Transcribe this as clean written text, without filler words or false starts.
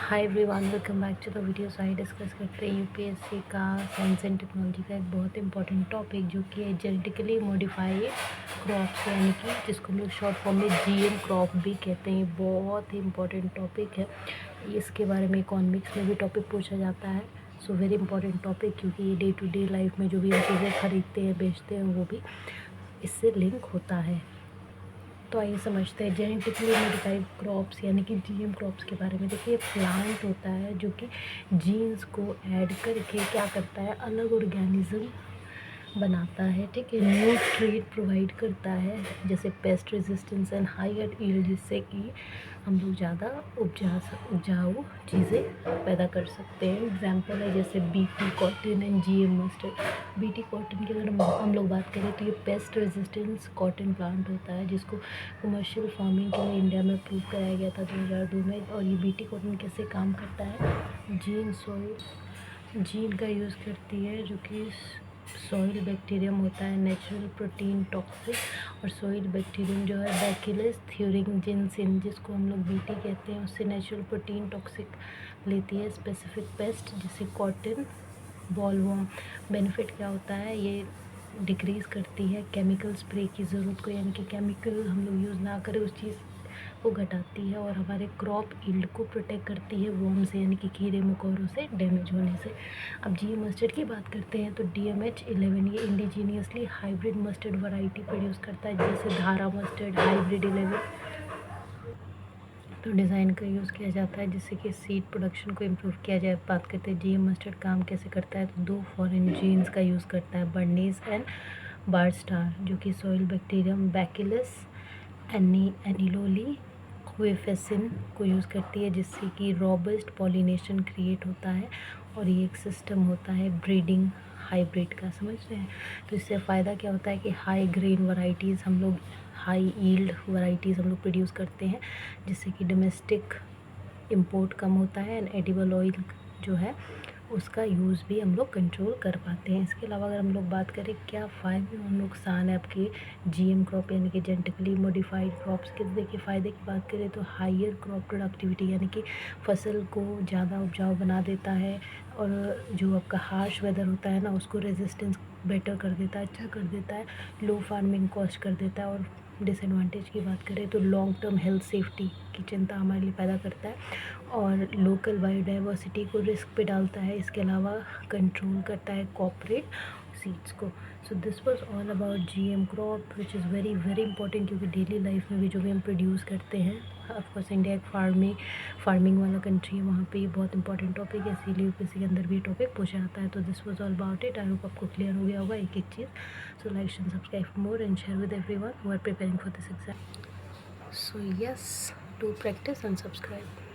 Hi everyone, welcome back to the video. I discuss करते हैं UPSC का science and technology का एक बहुत इंपॉर्टेंट टॉपिक जो कि है जेनेटिकली मॉडिफाइड क्रॉप्स, यानी कि जिसको हम लोग शॉर्ट फॉर्म में जीएम क्रॉप भी कहते हैं। बहुत ही इंपॉर्टेंट टॉपिक है। इसके बारे में इकोनॉमिक्स में भी टॉपिक पूछा जाता है। सो वेरी इंपॉर्टेंट टॉपिक, क्योंकि ये डे टू डे लाइफ में जो भी हम चीज़ें खरीदते हैं बेचते हैं वो भी इससे लिंक होता है। तो आइए समझते हैं जेनेटिकली मॉडिफाइड क्रॉप्स यानी कि जीएम क्रॉप्स के बारे में। देखिए, प्लांट होता है जो कि जीन्स को ऐड करके क्या करता है, अलग ऑर्गेनिज्म बनाता है। ठीक है, न्यू ट्रेड प्रोवाइड करता है, जैसे pest resistance and higher yield, जिससे कि हम लोग ज़्यादा उपजाऊ चीज़ें पैदा कर सकते हैं। एग्जांपल है जैसे BT cotton and GM mustard. BT cotton की अगर हम लोग बात करें तो ये पेस्ट रेजिस्टेंस कॉटन प्लांट होता है, जिसको कमर्शियल फार्मिंग के लिए इंडिया में अप्रूव कराया गया था 2002 में। और ये बीटी कॉटन कैसे काम करता है, जीन का यूज़ करती है, जो कि सॉइल बैक्टीरियम होता है, नेचुरल प्रोटीन टॉक्सिक। और सॉइल बैक्टीरियम जो है बैक्टीरियस थ्यूरिंजिनसिन, जिसको हम लोग बीटी कहते हैं, उससे नेचुरल प्रोटीन टॉक्सिक लेती है स्पेसिफिक पेस्ट, जैसे कॉटन बॉलवर्म। बेनिफिट क्या होता है, ये डिक्रीज़ करती है केमिकल स्प्रे की ज़रूरत को, यानी कि केमिकल हम लोग यूज़ ना करें उस चीज़ को घटाती है। और हमारे क्रॉप यील्ड को प्रोटेक्ट करती है वर्म से, यानी कि कीड़े मकोड़ों से डैमेज होने से। अब जीएम मस्टर्ड की बात करते हैं तो DMH11 ये indigenously hybrid mustard variety produce करता है, जैसे धारा मस्टर्ड, हाइब्रिड 11। तो डिज़ाइन का यूज़ किया जाता है जिससे कि सीड प्रोडक्शन को इम्प्रूव किया जाए। बात करते हैं जीएम मस्टर्ड काम कैसे करता है, तो 2 फॉरेन जीन्स का यूज़ करता है, बर्नीज एंड बारस्टार, जो कि सॉइल बैक्टीरियम बैकिलस एनिलोली क्वेफेसिन को यूज़ करती है, जिससे कि रॉबस्ट पॉलिनेशन क्रिएट होता है। और ये एक सिस्टम होता है ब्रीडिंग हाइब्रिड का, समझ रहे हैं। तो इससे फ़ायदा क्या होता है कि हाई ग्रेन वैरायटीज़ हम लोग, हाई यील्ड वैरायटीज़ हम लोग प्रोड्यूस करते हैं, जिससे कि डोमेस्टिक इंपोर्ट कम होता है। एंड एडिबल ऑयल जो है उसका यूज़ भी हम लोग कंट्रोल कर पाते हैं। इसके अलावा अगर हम लोग बात करें क्या फ़ायदे और नुकसान है आपके जीएम क्रॉप यानी कि जेनेटिकली मॉडिफाइड क्रॉप्स के, देखिए फ़ायदे की बात करें तो हायर क्रॉप प्रोडक्टिविटी, यानी कि फसल को ज़्यादा उपजाऊ बना देता है। और जो आपका हार्श वेदर होता है ना, उसको रेजिस्टेंस बेटर कर देता है, अच्छा कर देता है। लो फार्मिंग कॉस्ट कर देता है। और डिसएडवांटेज की बात करें तो लॉन्ग टर्म हेल्थ सेफ्टी की चिंता हमारे लिए पैदा करता है और लोकल बायोडाइवर्सिटी को रिस्क पे डालता है। इसके अलावा कंट्रोल करता है कॉर्पोरेट सीड्स को। So this was all about GM crop which is very very important, क्योंकि डेली लाइफ में भी जो भी हम प्रोड्यूस करते हैं, ऑफकोर्स इंडिया एक फार्मिंग वाला कंट्री है, वहाँ पे ये बहुत इंपॉर्टेंट टॉपिक है, इसीलिए यूपीएससी के अंदर भी टॉपिक पूछा जाता है। तो this was all about it. I hope आपको क्लियर हो गया होगा एक एक चीज़। So like and subscribe for more and share with everyone who are preparing for this exam. So yes, do practice and subscribe.